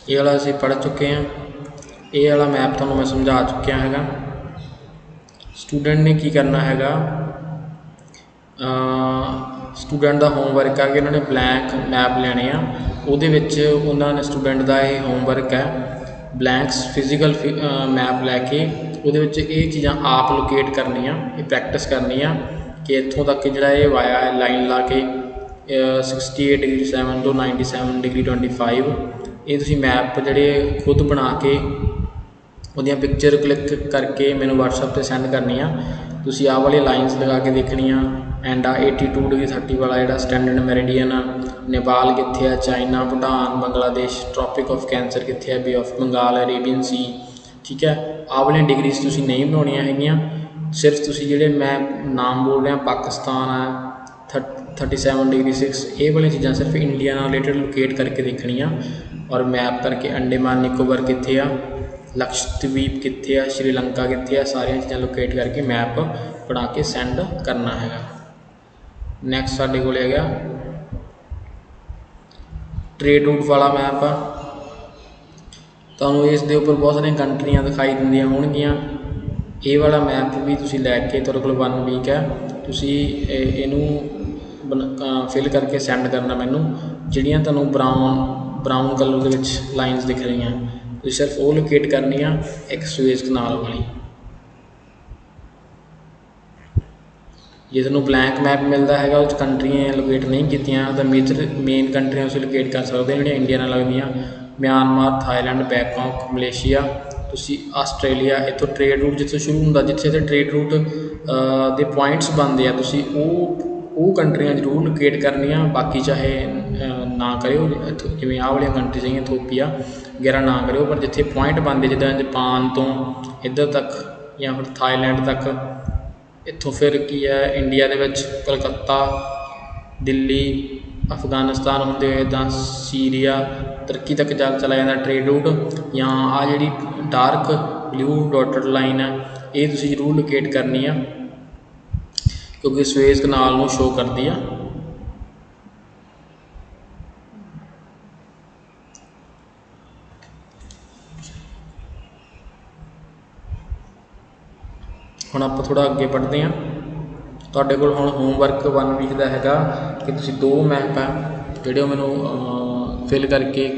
ਇਹ ਵਾਲਾ ਅਸੀਂ ਪੜ੍ਹ ਚੁੱਕੇ ਹਾਂ। ਇਹ ਵਾਲਾ ਮੈਪ ਤੁਹਾਨੂੰ ਮੈਂ ਸਮਝਾ ਚੁੱਕਿਆ ਹੈਗਾ। ਸਟੂਡੈਂਟ ਨੇ ਕੀ ਕਰਨਾ ਹੈਗਾ, ਸਟੂਡੈਂਟ ਦਾ ਹੋਮਵਰਕ ਆ ਕਿ ਉਹਨਾਂ ਨੇ ਬਲੈਂਕ ਮੈਪ ਲੈਣੇ ਆ। ਉਹਦੇ ਵਿੱਚ ਉਹਨਾਂ ਨੇ ਸਟੂਡੈਂਟ ਦਾ ਇਹ ਹੋਮਵਰਕ ਹੈ ਬਲੈਂਕਸ ਫਿਜ਼ੀਕਲ ਮੈਪ ਲੈ ਕੇ ਉਹਦੇ ਵਿੱਚ ਇਹ ਚੀਜ਼ਾਂ ਆਪ ਲੋਕੇਟ ਕਰਨੀਆਂ, ਇਹ ਪ੍ਰੈਕਟਿਸ ਕਰਨੀ ਆ ਕਿ ਇੱਥੋਂ ਤੱਕ ਜਿਹੜਾ ਇਹ ਵਾਇਆ ਹੈ ਲਾਈਨ ਲਾ ਕੇ 68 ਡਿਗਰੀ 7 ਤੋਂ 97 ਡਿਗਰੀ 25 ਇਹ ਤੁਸੀਂ ਮੈਪ ਜਿਹੜੇ ਖੁਦ ਬਣਾ ਕੇ ਉਹਦੀਆਂ ਪਿਕਚਰ ਕਲਿੱਕ ਕਰਕੇ ਮੈਨੂੰ WhatsApp 'ਤੇ ਸੈਂਡ ਕਰਨੀ ਆ। ਤੁਸੀਂ ਆਹ ਵਾਲੀਆਂ ਲਾਈਨਸ ਲਗਾ ਕੇ ਦੇਖਣੀਆਂ ਐਂਡ 82 ਡਿਗਰੀ 30 ਵਾਲਾ ਜਿਹੜਾ ਸਟੈਂਡਰਡ ਮੈਰੀਡੀਅਨ ਆ, ਨੇਪਾਲ ਕਿੱਥੇ ਆ, China, Bhutan, Bangladesh, tropic of cancer ਕਿੱਥੇ ਆ, ਬੇ ਆਫ ਬੰਗਾਲ, ਅਰੇਬੀਅਨ ਸੀ, ਠੀਕ ਹੈ। ਆਹ ਵਾਲੀਆਂ ਡਿਗਰੀਜ਼ ਤੁਸੀਂ ਨਹੀਂ ਬਣਾਉਣੀਆਂ ਹੈਗੀਆਂ, ਸਿਰਫ ਤੁਸੀਂ ਜਿਹੜੇ ਮੈਂ ਨਾਮ ਬੋਲ ਰਿਹਾ ਪਾਕਿਸਤਾਨ ਆ 37 ਡਿਗਰੀ 6 ਇਹ ਵਾਲੀਆਂ ਚੀਜ਼ਾਂ ਸਿਰਫ ਇੰਡੀਆ ਨਾਲ ਰਿਲੇਟਡ ਲੋਕੇਟ ਕਰਕੇ ਦੇਖਣੀਆਂ ਔਰ ਮੈਪ ਕਰਕੇ ਅੰਡੇਮਾਨ ਨਿਕੋਬਰ ਕਿੱਥੇ ਆ, ਲਕਸ਼ਦਵੀਪ ਕਿੱਥੇ ਆ, ਸ਼੍ਰੀਲੰਕਾ ਕਿੱਥੇ ਆ, ਸਾਰੀਆਂ ਚੀਜ਼ਾਂ ਲੋਕੇਟ ਕਰਕੇ ਮੈਪ ਬਣਾ ਕੇ ਸੈਂਡ ਕਰਨਾ ਹੈਗਾ। ਨੈਕਸਟ ਸਾਡੇ ਕੋਲ ਹੈਗਾ ਟ੍ਰੇਡ ਰੂਟ ਵਾਲਾ ਮੈਪ ਆ। ਤੁਹਾਨੂੰ ਇਸ ਦੇ ਉੱਪਰ ਬਹੁਤ ਸਾਰੀਆਂ ਕੰਟਰੀਆਂ ਦਿਖਾਈ ਦਿੰਦੀਆਂ ਹੋਣਗੀਆਂ। ਇਹ ਵਾਲਾ ਮੈਪ ਵੀ ਤੁਸੀਂ ਲੈ ਕੇ ਤੁਹਾਡੇ ਕੋਲ 1 ਵੀਕ ਹੈ, ਤੁਸੀਂ ਇਹਨੂੰ ਫਿਲ ਕਰਕੇ ਸੈਂਡ ਕਰਨਾ ਮੈਨੂੰ। ਜਿਹੜੀਆਂ ਤੁਹਾਨੂੰ ਬਰਾਊਨ ਕਲਰ ਦੇ ਵਿੱਚ ਲਾਈਨਸ ਦਿਖ ਰਹੀਆਂ ਤੁਸੀਂ ਸਿਰਫ ਉਹ ਲੋਕੇਟ ਕਰਨੀ ਆ ਇੱਕ ਸੂਏਜ਼ ਕਨਾਲ ਵਾਲੀ। ਜੇ ਤੁਹਾਨੂੰ ਬਲੈਂਕ ਮੈਪ ਮਿਲਦਾ ਹੈਗਾ ਉਹ 'ਚ ਕੰਟਰੀਆਂ ਲੋਕੇਟ ਨਹੀਂ ਕੀਤੀਆਂ ਤਾਂ ਮੇਨ ਕੰਟਰੀਆਂ ਤੁਸੀਂ ਲੋਕੇਟ ਕਰ ਸਕਦੇ ਹੋ ਜਿਹੜੀਆਂ ਇੰਡੀਆ ਨਾਲ ਲੱਗਦੀਆਂ, ਮਿਆਂਮਾਰ, ਥਾਈਲੈਂਡ, ਬੈਂਕਾਕ, ਮਲੇਸ਼ੀਆ, ਤੁਸੀਂ ਆਸਟ੍ਰੇਲੀਆ। ਇੱਥੋਂ ਟ੍ਰੇਡ ਰੂਟ ਜਿੱਥੋਂ ਸ਼ੁਰੂ ਹੁੰਦਾ, ਜਿੱਥੇ ਤੇ ਟ੍ਰੇਡ ਰੂਟ ਦੇ ਪੁਆਇੰਟਸ ਬਣਦੇ ਆ ਤੁਸੀਂ ਉਹ ਕੰਟਰੀਆਂ ਜ਼ਰੂਰ ਲੋਕੇਟ ਕਰਨੀਆਂ। ਬਾਕੀ ਚਾਹੇ ਨਾ ਕਰਿਓ, ਇੱਥੋਂ ਜਿਵੇਂ ਆਹ ਵਾਲੀਆਂ ਕੰਟਰੀਜ਼ ਹੈਗੀਆਂ ਇਥੋਪੀਆ ਵਗੈਰਾ ਨਾ ਕਰਿਓ, ਪਰ ਜਿੱਥੇ ਪੁਆਇੰਟ ਬਣਦੇ ਜਿੱਦਾਂ ਜਾਪਾਨ ਤੋਂ ਇੱਧਰ ਤੱਕ ਜਾਂ ਫਿਰ ਥਾਈਲੈਂਡ ਤੱਕ, ਇੱਥੋਂ ਫਿਰ ਕੀ ਹੈ ਇੰਡੀਆ ਦੇ ਵਿੱਚ ਕਲਕੱਤਾ, ਦਿੱਲੀ, ਅਫਗਾਨਿਸਤਾਨ ਹੁੰਦੇ ਹੋਏ ਇੱਦਾਂ ਸੀਰੀਆ, ਤੁਰਕੀ ਤੱਕ ਚਲਾ ਜਾਂਦਾ ਟ੍ਰੇਡ ਰੂਟ। ਜਾਂ ਆਹ ਜਿਹੜੀ ਡਾਰਕ ਬਲੂ ਡੋਟਡ ਲਾਈਨ ਹੈ ਇਹ ਤੁਸੀਂ ਜ਼ਰੂਰ ਲੋਕੇਟ ਕਰਨੀ ਆ ਕਿਉਂਕਿ ਸੂਏਜ਼ ਕਨਾਲ ਨੂੰ ਸ਼ੋ ਕਰਦੀ ਆ। ਹੁਣ ਆਪਾਂ ਥੋੜ੍ਹਾ ਅੱਗੇ ਪੜ੍ਹਦੇ ਹਾਂ। ਤੁਹਾਡੇ ਕੋਲ ਹੁਣ ਹੋਮਵਰਕ 1 ਵੀਕ ਦਾ ਹੈਗਾ ਕਿ ਤੁਸੀਂ 2 ਮੈਪ ਆ ਜਿਹੜੇ ਉਹ ਮੈਨੂੰ ਫਿਲ ਕਰਕੇ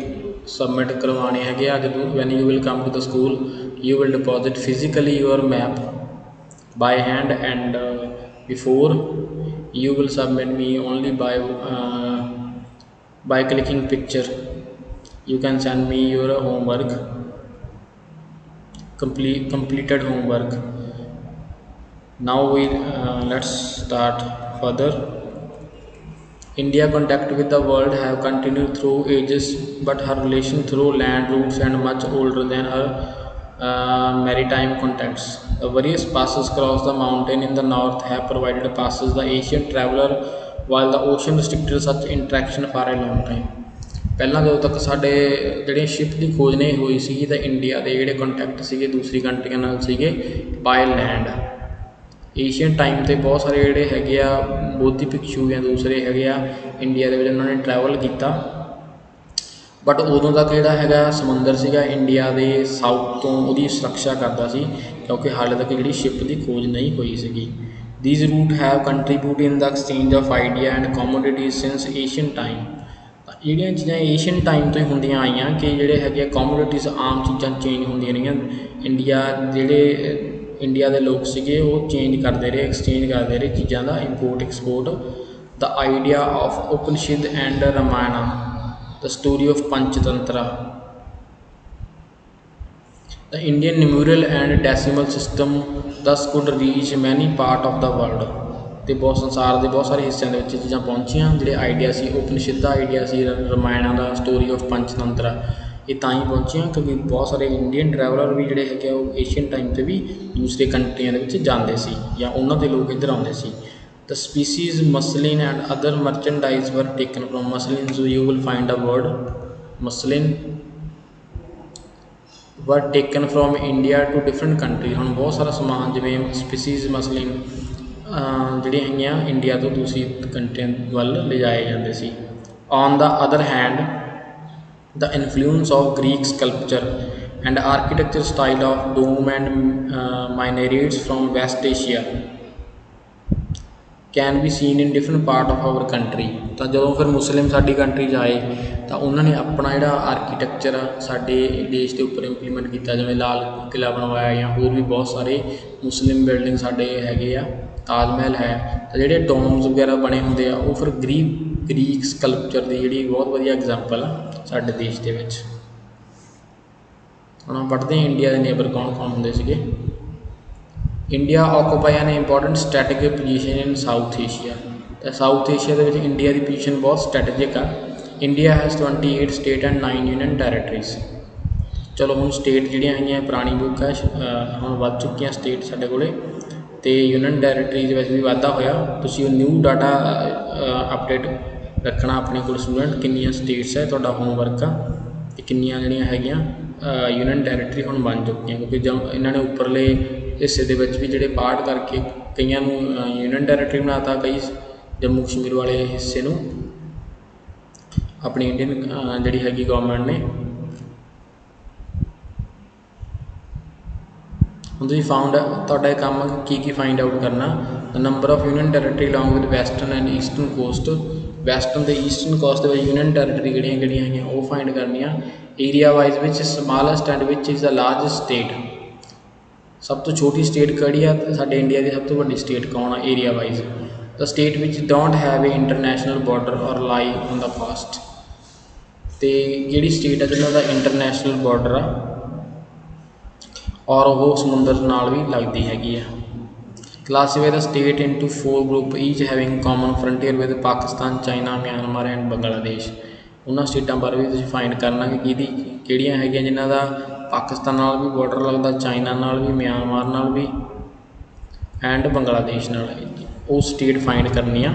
ਸਬਮਿਟ ਕਰਵਾਉਣੇ ਹੈਗੇ ਆ। ਜਦੋਂ when you will come to the school you will deposit physically your map by hand and before you will submit me only by clicking picture. You can send me your homework, completed homework. Now let's start further. India contact with the world have continued through ages, but her relation through land routes and much older than her maritime contacts. The various passes across the mountain in the north have provided passes the ancient traveler, while the ocean restricted such interaction for a long time. ਪਹਿਲਾਂ ਜਦੋਂ ਤੱਕ ਸਾਡੇ ਜਿਹੜੇ ship ਦੀ ਖੋਜ ਨਹੀਂ ਹੋਈ ਸੀਗੀ ਤਾਂ ਇੰਡੀਆ ਦੇ ਜਿਹੜੇ ਕੰਟੈਕਟ ਸੀਗੇ ਦੂਸਰੀ ਕੰਟਰੀਆਂ ਨਾਲ ਸੀਗੇ ਬਾਏ ਲੈਂਡ। ਏਸ਼ੀਅਨ ਟਾਈਮ 'ਤੇ ਬਹੁਤ ਸਾਰੇ ਜਿਹੜੇ ਹੈਗੇ ਆ ਬੋਧੀ ਭਿਕਸ਼ੂ ਜਾਂ ਦੂਸਰੇ ਹੈਗੇ ਆ ਇੰਡੀਆ ਦੇ ਵਿੱਚ ਉਹਨਾਂ ਨੇ ਟਰੈਵਲ ਕੀਤਾ, ਬਟ ਉਦੋਂ ਤੱਕ ਜਿਹੜਾ ਹੈਗਾ ਸਮੁੰਦਰ ਸੀਗਾ ਇੰਡੀਆ ਦੇ ਸਾਊਥ ਤੋਂ ਉਹਦੀ ਸੁਰੱਖਿਆ ਕਰਦਾ ਸੀ ਕਿਉਂਕਿ ਹਾਲੇ ਤੱਕ ਜਿਹੜੀ ਸ਼ਿਪ ਦੀ ਖੋਜ ਨਹੀਂ ਹੋਈ ਸੀਗੀ। These route have contribute in the exchange of idea and commodities since Asian time. ਤਾਂ ਜਿਹੜੀਆਂ ਚੀਜ਼ਾਂ ਏਸ਼ੀਅਨ ਟਾਈਮ ਤੋਂ ਹੀ ਹੁੰਦੀਆਂ ਆਈਆਂ ਕਿ ਜਿਹੜੇ ਹੈਗੇ ਆ ਕੋਮੋਡਿਟੀਜ਼ ਆਮ ਚੀਜ਼ਾਂ ਚੇਂਜ ਹੁੰਦੀਆਂ ਰਹੀਆਂ। ਇੰਡੀਆ ਦੇ ਲੋਕ ਸੀਗੇ ਉਹ ਚੇਂਜ ਕਰਦੇ ਰਹੇ, ਐਕਸਚੇਂਜ ਕਰਦੇ ਰਹੇ ਚੀਜ਼ਾਂ ਦਾ, import export. The idea of Upanishad and Ramayana, the story of Panchatantra, the Indian numeral and decimal system these could reach many part of the world. ਅਤੇ ਬਹੁਤ ਸੰਸਾਰ ਦੇ ਬਹੁਤ ਸਾਰੇ ਹਿੱਸਿਆਂ ਦੇ ਵਿੱਚ ਇਹ ਚੀਜ਼ਾਂ ਪਹੁੰਚੀਆਂ। ਜਿਹੜੇ ਆਈਡੀਆ ਸੀ ਉਪਨਿਸ਼ਦ ਦਾ ਆਈਡੀਆ ਸੀ, ਰਾਮਾਇਣਾ ਦਾ, ਸਟੋਰੀ ਆਫ ਪੰਚਤੰਤਰਾ, ਇਹ ਤਾਂ ਹੀ ਪਹੁੰਚੀਆਂ ਕਿਉਂਕਿ ਬਹੁਤ ਸਾਰੇ ਇੰਡੀਅਨ ਟਰੈਵਲਰ ਵੀ ਜਿਹੜੇ ਹੈਗੇ ਉਹ ਏਸ਼ੀਅਨ ਟਾਈਮ 'ਤੇ ਵੀ ਦੂਸਰੇ ਕੰਟਰੀਆਂ ਦੇ ਵਿੱਚ ਜਾਂਦੇ ਸੀ ਜਾਂ ਉਹਨਾਂ ਦੇ ਲੋਕ ਇੱਧਰ ਆਉਂਦੇ ਸੀ। The species muslin and other merchandise were taken from muslin, so you will find a word muslin were taken from India to different country. ਹੁਣ ਬਹੁਤ ਸਾਰਾ ਸਮਾਨ ਜਿਵੇਂ ਸਪੀਸੀਜ਼ ਮਸਲਿਨ ਜਿਹੜੀਆਂ ਹੈਗੀਆਂ ਇੰਡੀਆ ਤੋਂ ਦੂਸਰੀ ਕੰਟਰੀਆਂ ਵੱਲ ਲਿਜਾਏ ਜਾਂਦੇ ਸੀ। On the other hand the influence of Greek sculpture and architecture style of dome and minarets from West Asia can be scene in different part of hour country. ਤਾਂ ਜਦੋਂ ਫਿਰ ਮੁਸਲਿਮ ਸਾਡੀ ਕੰਟਰੀ 'ਚ ਆਏ ਤਾਂ ਉਹਨਾਂ ਨੇ ਆਪਣਾ ਜਿਹੜਾ ਆਰਕੀਟੈਕਚਰ ਆ ਸਾਡੇ ਦੇਸ਼ ਦੇ ਉੱਪਰ ਇੰਪਲੀਮੈਂਟ ਕੀਤਾ, ਜਿਵੇਂ ਲਾਲ ਕਿਲ੍ਹਾ ਬਣਵਾਇਆ ਜਾਂ ਹੋਰ ਵੀ ਬਹੁਤ ਸਾਰੇ ਮੁਸਲਿਮ ਬਿਲਡਿੰਗ ਸਾਡੇ ਹੈਗੇ ਆ, ਤਾਜ ਮਹਿਲ ਹੈ। ਤਾਂ ਜਿਹੜੇ ਡੋਮਸ ਵਗੈਰਾ ਬਣੇ ਹੁੰਦੇ ਆ ਉਹ ਫਿਰ ਗਰੀਕ ਸਕਲਪਚਰ ਦੀ ਜਿਹੜੀ ਬਹੁਤ ਵਧੀਆ ਐਗਜ਼ਾਮਪਲ ਆ ਸਾਡੇ ਦੇਸ਼ ਦੇ ਵਿੱਚ। ਹੁਣ ਆਪਾਂ ਪੜ੍ਹਦੇ ਹਾਂ ਇੰਡੀਆ ਦੇ ਨੇਬਰ ਕੌਣ ਕੌਣ ਹੁੰਦੇ ਸੀਗੇ। ਇੰਡੀਆ ਆਕੂਪਾਈ ਐਨ ਇੰਪੋਰਟੈਂਟ ਸਟ੍ਰੈਟੇਜਿਕ ਪੋਜੀਸ਼ਨ ਇਨ ਸਾਊਥ ਏਸ਼ੀਆ। ਤਾਂ ਸਾਊਥ ਏਸ਼ੀਆ ਦੇ ਵਿੱਚ ਇੰਡੀਆ ਦੀ ਪੋਜੀਸ਼ਨ ਬਹੁਤ ਸਟ੍ਰੈਟੇਜਿਕ ਆ। India has 28 state and 9 union territories. ਚਲੋ ਹੁਣ ਸਟੇਟ ਜਿਹੜੀਆਂ ਹੈਗੀਆਂ ਪੁਰਾਣੀ ਬੁੱਕ ਹੈ, ਹੁਣ ਵੱਧ ਚੁੱਕੀਆਂ ਸਟੇਟ ਸਾਡੇ ਕੋਲੇ, ਅਤੇ ਯੂਨੀਅਨ ਟੈਰੀਟਰੀਜ਼ ਵਿੱਚ ਵੀ ਵਾਧਾ ਹੋਇਆ। ਤੁਸੀਂ ਉਹ ਨਿਊ ਡਾਟਾ ਅਪਡੇਟ ਰੱਖਣਾ ਆਪਣੇ ਕੋਲ ਸਟੂਡੈਂਟ, ਕਿੰਨੀਆਂ ਸਟੇਟਸ ਹੈ ਤੁਹਾਡਾ ਹੋਮਵਰਕ ਆ, ਅਤੇ ਕਿੰਨੀਆਂ ਜਿਹੜੀਆਂ ਹੈਗੀਆਂ ਯੂਨੀਅਨ ਟੈਰੀਟਰੀ ਹੁਣ ਬਣ ਚੁੱਕੀਆਂ, ਕਿਉਂਕਿ ਇਹਨਾਂ ਨੇ ਉੱਪਰਲੇ ਹਿੱਸੇ ਦੇ ਵਿੱਚ ਵੀ ਜਿਹੜੇ ਪਾਰਟ ਕਰਕੇ ਕਈਆਂ ਨੂੰ ਯੂਨੀਅਨ ਟੈਰੀਟਰੀ ਬਣਾ ਤਾ, ਕਈ ਜੰਮੂ ਕਸ਼ਮੀਰ ਵਾਲੇ ਹਿੱਸੇ ਨੂੰ ਆਪਣੀ ਇੰਡੀਅਨ ਜਿਹੜੀ ਹੈਗੀ ਗੌਰਮੈਂਟ ਨੇ। ਹੁਣ ਤੁਸੀਂ ਤੁਹਾਡਾ ਇਹ ਕੰਮ ਕੀ ਫਾਈਂਡ ਆਊਟ ਕਰਨਾ, ਦ number of union territory along with western and eastern cost. Western ਅਤੇ ਈਸਟਰਨ ਕੋਸਟ ਦੇ ਵਿੱਚ ਯੂਨੀਅਨ ਟੈਰੀਟਰੀ ਕਿਹੜੀਆਂ ਹੈਗੀਆਂ ਉਹ ਫਾਈਂਡ ਕਰਨੀਆਂ। ਏਰੀਆ ਵਾਈਜ਼ ਵਿੱਚ smallest and which is the largest state. ਸਭ ਤੋਂ ਛੋਟੀ ਸਟੇਟ ਕਿਹੜੀ ਆ, ਸਾਡੇ ਇੰਡੀਆ ਦੀ ਸਭ ਤੋਂ ਵੱਡੀ ਸਟੇਟ ਕੌਣ ਆ ਏਰੀਆ ਵਾਈਜ਼। ਦ ਸਟੇਟ ਵਿੱਚ don't have A international border ਔਰ ਲਾਈ ਔਨ ਦਾ ਕੋਸਟ। ਅਤੇ ਕਿਹੜੀ ਸਟੇਟ ਆ ਜਿਹਨਾਂ ਦਾ ਇੰਟਰਨੈਸ਼ਨਲ ਬਾਰਡਰ ਆ ਔਰ ਉਹ ਸਮੁੰਦਰ ਨਾਲ ਵੀ ਲੱਗਦੀ ਹੈਗੀ ਆ। Classify the state into 4 group each having common frontier with Pakistan, China, Myanmar and Bangladesh. ਉਹਨਾਂ ਸਟੇਟਾਂ ਬਾਰੇ ਵੀ ਤੁਸੀਂ ਫਾਈਂਡ ਕਰਨਾ ਕਿ ਕਿਹੜੀਆਂ ਹੈਗੀਆਂ ਜਿਨ੍ਹਾਂ ਦਾ ਪਾਕਿਸਤਾਨ ਨਾਲ ਵੀ ਬਾਰਡਰ ਲੱਗਦਾ, ਚਾਈਨਾ ਨਾਲ ਵੀ, ਮਿਆਂਮਾਰ ਨਾਲ ਵੀ ਐਂਡ ਬੰਗਲਾਦੇਸ਼ ਨਾਲ। ਉਹ ਸਟੇਟ ਫਾਈਂਡ ਕਰਨੀ ਆ।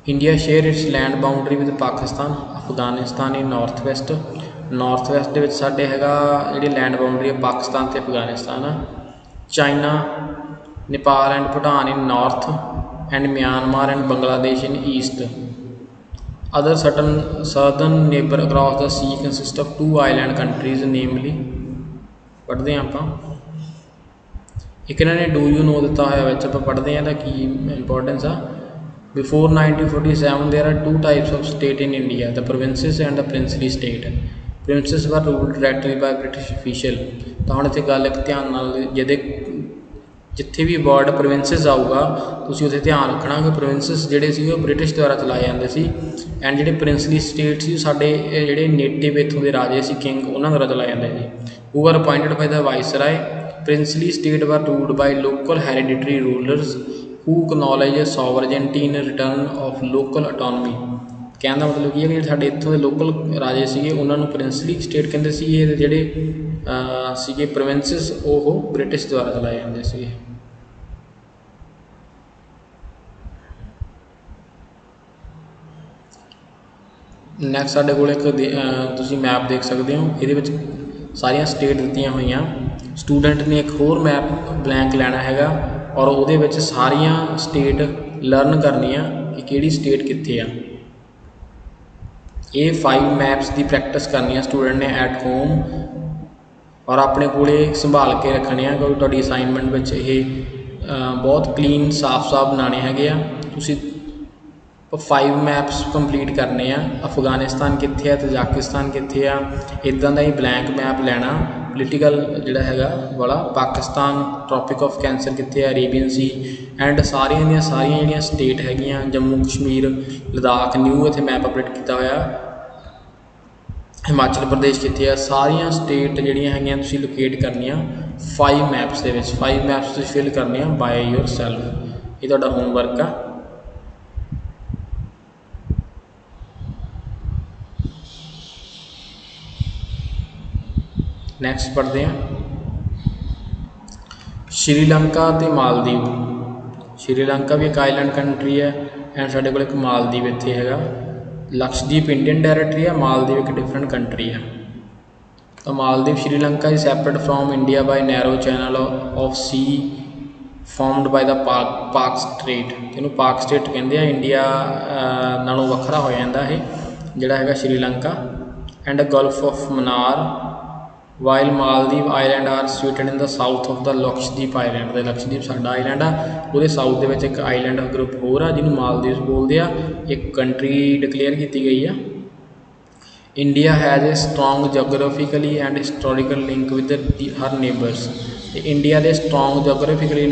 India share it's land boundary with Pakistan, Afghanistan in north West. North West ਦੇ ਵਿੱਚ ਸਾਡੇ ਹੈਗਾ ਜਿਹੜੀ ਲੈਂਡ ਬਾਊਂਡਰੀ ਹੈ ਪਾਕਿਸਤਾਨ ਅਤੇ ਅਫਗਾਨਿਸਤਾਨ ਆ। China, Nepal and Bhutan in north and Myanmar and Bangladesh in East. Other southern neighbor across the sea consist of 2 island countries namely। ਪੜ੍ਹਦੇ ਹਾਂ ਆਪਾਂ ਇੱਕ ਇਹਨਾਂ ਨੇ ਡੂ ਯੂ ਨੋ ਦਿੱਤਾ ਹੋਇਆ ਵਿੱਚ, ਆਪਾਂ ਪੜ੍ਹਦੇ ਹਾਂ ਇਹਦਾ ਕੀ ਇੰਪੋਰਟੈਂਸ ਆ। Before 1947 there are 2 types of state in India, the provinces and the princely state। Princes were ruled directly by British official। ਤਾਂ ਹੁਣ ਇੱਥੇ ਗੱਲ ਇੱਕ ਧਿਆਨ ਨਾਲ ਜਿੱਥੇ ਵੀ ਵਰਡ ਪ੍ਰੋਵਿੰਸਿਸ ਆਊਗਾ ਤੁਸੀਂ ਉੱਥੇ ਧਿਆਨ ਰੱਖਣਾ ਕਿ ਪ੍ਰੋਵਿੰਸਿਸ ਜਿਹੜੇ ਸੀ ਉਹ ਬ੍ਰਿਟਿਸ਼ ਦੁਆਰਾ ਚਲਾਏ ਜਾਂਦੇ ਸੀ, ਐਂਡ ਜਿਹੜੇ ਪ੍ਰਿੰਸਲੀ ਸਟੇਟ ਸੀ ਸਾਡੇ ਜਿਹੜੇ ਨੇਟਿਵ ਇੱਥੋਂ ਦੇ ਰਾਜੇ ਸੀ, ਕਿੰਗ, ਉਹਨਾਂ ਦੁਆਰਾ ਚਲਾਏ ਜਾਂਦੇ ਸੀ। Who are appointed by the viceroy. Princely state were ruled by local hereditary rulers who acknowledge sovereignty in return of local autonomy. ਕਹਿਣ ਦਾ ਮਤਲਬ ਕੀ ਹੈ ਕਿ ਜਿਹੜੇ ਸਾਡੇ ਇੱਥੋਂ ਦੇ ਲੋਕਲ ਰਾਜੇ ਸੀਗੇ ਉਹਨਾਂ ਨੂੰ ਪ੍ਰਿੰਸਲੀ ਸਟੇਟ ਕਹਿੰਦੇ ਸੀ, ਇਹ ਜਿਹੜੇ ਸੀਗੇ ਪ੍ਰੋਵਿੰਸਿਸ ਉਹ ਬ੍ਰਿਟਿਸ਼ ਦੁਆਰਾ ਚਲਾਏ ਜਾਂਦੇ ਸੀਗੇ। ਨੈਕਸਟ ਸਾਡੇ ਕੋਲ ਇੱਕ ਤੁਸੀਂ ਮੈਪ ਦੇਖ ਸਕਦੇ ਹੋ, ਇਹਦੇ ਵਿੱਚ ਸਾਰੀਆਂ ਸਟੇਟ ਦਿੱਤੀਆਂ ਹੋਈਆਂ। ਸਟੂਡੈਂਟ ਨੇ ਇੱਕ ਹੋਰ ਮੈਪ ਬਲੈਂਕ ਲੈਣਾ ਹੈਗਾ ਔਰ ਉਹਦੇ ਵਿੱਚ ਸਾਰੀਆਂ ਸਟੇਟ ਲਰਨ ਕਰਨੀਆਂ ਕਿ ਕਿਹੜੀ ਸਟੇਟ ਕਿੱਥੇ ਆ। ਇਹ 5 ਮੈਪਸ ਦੀ ਪ੍ਰੈਕਟਿਸ ਕਰਨੀ ਆ ਸਟੂਡੈਂਟ ਨੇ ਐਟ ਹੋਮ ਔਰ ਆਪਣੇ ਕੋਲੇ ਸੰਭਾਲ ਕੇ ਰੱਖਣੇ ਆ, ਕਿਉਂਕਿ ਤੁਹਾਡੀ ਅਸਾਈਨਮੈਂਟ ਵਿੱਚ ਇਹ ਬਹੁਤ ਕਲੀਨ ਸਾਫ਼ ਬਣਾਉਣੇ ਹੈਗੇ ਆ। ਤੁਸੀਂ 5 ਮੈਪਸ ਕੰਪਲੀਟ ਕਰਨੇ ਆ। ਅਫਗਾਨਿਸਤਾਨ ਕਿੱਥੇ ਆ, ਤਜ਼ਾਕਿਸਤਾਨ ਕਿੱਥੇ ਆ, ਇੱਦਾਂ ਦਾ ਹੀ ਬਲੈਂਕ ਮੈਪ ਲੈਣਾ। ਪੋਲੀਟੀਕਲ ਜਿਹੜਾ ਹੈਗਾ ਵਾਲਾ ਪਾਕਿਸਤਾਨ, ਟ੍ਰੋਪਿਕ ਆਫ ਕੈਂਸਰ ਕਿੱਥੇ ਆ, ਅਰੇਬੀਅਨ ਸੀ, ਐਂਡ ਸਾਰੀਆਂ ਦੀਆਂ ਸਾਰੀਆਂ ਜਿਹੜੀਆਂ ਸਟੇਟ ਹੈਗੀਆਂ ਜੰਮੂ ਕਸ਼ਮੀਰ, ਲੱਦਾਖ, ਨਿਊ ਇੱਥੇ ਮੈਪ ਅਪਡੇਟ ਕੀਤਾ ਹੋਇਆ, ਹਿਮਾਚਲ ਪ੍ਰਦੇਸ਼ ਕਿੱਥੇ ਆ, ਸਾਰੀਆਂ ਸਟੇਟ ਜਿਹੜੀਆਂ ਹੈਗੀਆਂ ਤੁਸੀਂ ਲੋਕੇਟ ਕਰਨੀਆਂ 5 ਮੈਪਸ ਦੇ ਵਿੱਚ। 5 ਮੈਪਸ ਤੁਸੀਂ ਫਿਲ ਕਰਨੀਆਂ ਬਾਏ ਯੋਰ ਸੈਲਫ। ਇਹ ਤੁਹਾਡਾ ਹੋਮਵਰਕ ਆ। ਨੈਕਸਟ ਪੜ੍ਹਦੇ ਹਾਂ ਸ਼੍ਰੀਲੰਕਾ ਅਤੇ ਮਾਲਦੀਵ। ਸ਼੍ਰੀਲੰਕਾ ਵੀ ਇੱਕ ਆਈਲੈਂਡ ਕੰਟਰੀ ਹੈ ਐਂਡ ਸਾਡੇ ਕੋਲ ਇੱਕ ਮਾਲਦੀਵ ਇੱਥੇ ਹੈਗਾ। ਲਕਸ਼ਦੀਪ ਇੰਡੀਅਨ ਟੈਰੀਟਰੀ ਆ, ਮਾਲਦੀਵ ਇੱਕ ਡਿਫਰੈਂਟ ਕੰਟਰੀ ਆ। ਤਾਂ Maldives Sri Lanka is separate from India by narrow channel of sea formed by the Palk strait. ਇਹਨੂੰ ਪਾਕ ਸਟੇਟ ਕਹਿੰਦੇ ਆ। ਇੰਡੀਆ ਨਾਲੋਂ ਵੱਖਰਾ ਹੋ ਜਾਂਦਾ ਇਹ ਜਿਹੜਾ ਹੈਗਾ Sri Lanka. And gulf of Mannar while Maldives island are situated in the south of the Lakshadweep island. The Lakshadweep ਸਾਡਾ ਆਈਲੈਂਡ ਆ, ਉਹਦੇ ਸਾਊਥ ਦੇ ਵਿੱਚ ਇੱਕ ਆਈਲੈਂਡ ਗਰੁੱਪ ਹੋਰ ਆ ਜਿਹਨੂੰ ਮਾਲਦੀਵਸ ਬੋਲਦੇ ਆ। ਇੱਕ ਕੰਟਰੀ ਡਿਕਲੇਅਰ ਕੀਤੀ ਗਈ ਆ। India has a strong geographically and historical link with her neighbours. ਅਤੇ ਇੰਡੀਆ ਦੇ ਸਟਰੋਂਗ ਜੋਗਰਾਫਿਕਲੀ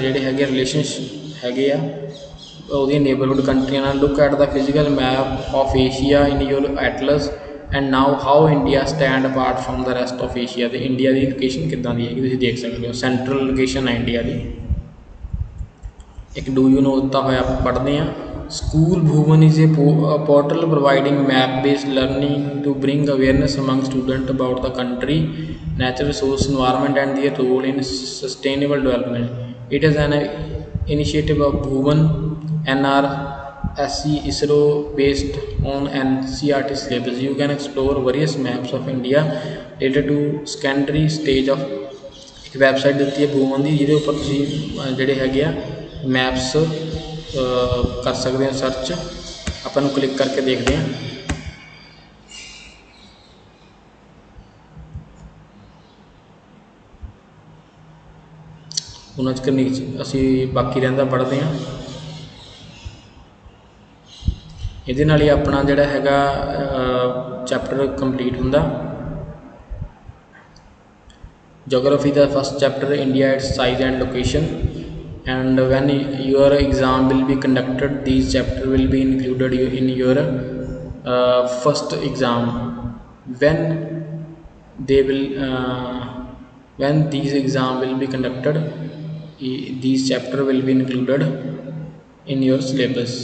ਜਿਹੜੇ ਹੈਗੇ ਰਿਲੇਸ਼ਨਸ ਹੈਗੇ ਆ ਉਹਦੀਆਂ ਨੇਬਰਹੁੱਡ ਕੰਟਰੀਆਂ ਨਾਲ। Look at the physical map of Asia in your atlas and now how India stand apart from the rest of Asia. ਅਤੇ ਇੰਡੀਆ ਦੀ ਲੋਕੇਸ਼ਨ ਕਿੱਦਾਂ ਦੀ ਹੈਗੀ ਤੁਸੀਂ ਦੇਖ ਸਕਦੇ ਹੋ, ਸੈਂਟਰਲ ਲੋਕੇਸ਼ਨ ਹੈ ਇੰਡੀਆ ਦੀ। ਇੱਕ ਡੂ ਯੂ ਨੋ ਦਿੱਤਾ ਹੋਇਆ ਆਪਾਂ ਪੜ੍ਹਦੇ ਹਾਂ। School Bhuvan is a portal providing map based learning to bring awareness among student about the country, natural resource, environment and their role in sustainable development. It is an initiative of Bhuvan NRSC ISRO based on NCERT syllabus. You can explore various maps of India related to secondary stage of। ਇੱਕ website ਦਿੱਤੀ ਹੈ ਭੂਵਨ ਦੀ ਜਿਹਦੇ ਉੱਪਰ ਤੁਸੀਂ ਜਿਹੜੇ ਹੈਗੇ ਆ maps ਕਰ ਸਕਦੇ ਹੋ ਸਰਚ। ਆਪਾਂ ਨੂੰ ਕਲਿੱਕ ਕਰਕੇ ਦੇਖਦੇ ਹਾਂ। ਉਹਨਾਂ 'ਚ ਨੀਚੇ ਅਸੀਂ ਬਾਕੀ ਰਹਿੰਦਾ ਪੜ੍ਹਦੇ ਹਾਂ। ਇਹਦੇ ਨਾਲ ਹੀ ਆਪਣਾ ਜਿਹੜਾ ਹੈਗਾ ਚੈਪਟਰ ਕੰਪਲੀਟ ਹੁੰਦਾ। ਜੋਗਰਾਫੀ ਦਾ first chapter India its size and location, and when your exam will be conducted these chapter will be included in your first exam. When they will when these exam will be conducted, these chapter will be included in your syllabus.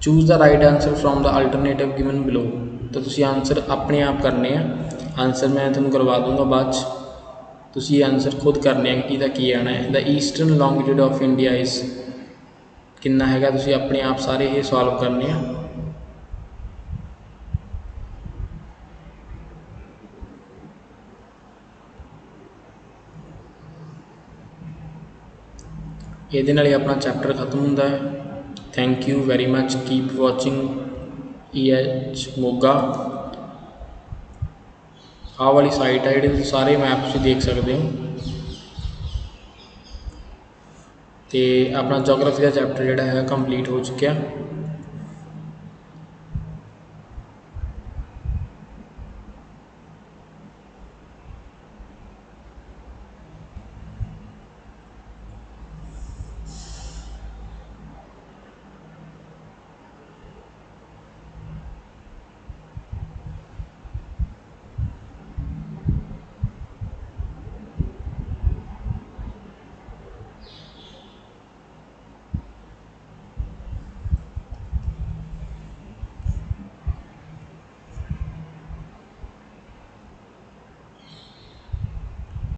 Choose the right answer from the alternative given below। तो तुसी answer अपने आप करने हैं। Answer मैं तुहानूं करवा दूंगा बाद च, तुसी आंसर खुद करने हैं कि की आना है। The eastern longitude of India is कितना हैगा, तुसी अपने आप सारे ये सॉल्व करने हैं। ਇਹਦੇ ਨਾਲ ਹੀ ਆਪਣਾ ਚੈਪਟਰ ਖਤਮ ਹੁੰਦਾ ਹੈ। Thank you very much, keep watching EH Moga. ਆਹ ਵਾਲੀ ਸਾਈਟ ਹੈ ਜਿਹੜੇ ਸਾਰੇ ਮੈਪ ਤੁਸੀਂ ਦੇਖ ਸਕਦੇ ਹੋ। ਅਤੇ ਆਪਣਾ ਜੋਗਰਾਫੀ ਦਾ ਚੈਪਟਰ ਜਿਹੜਾ ਹੈ ਕੰਪਲੀਟ ਹੋ ਚੁੱਕਿਆ।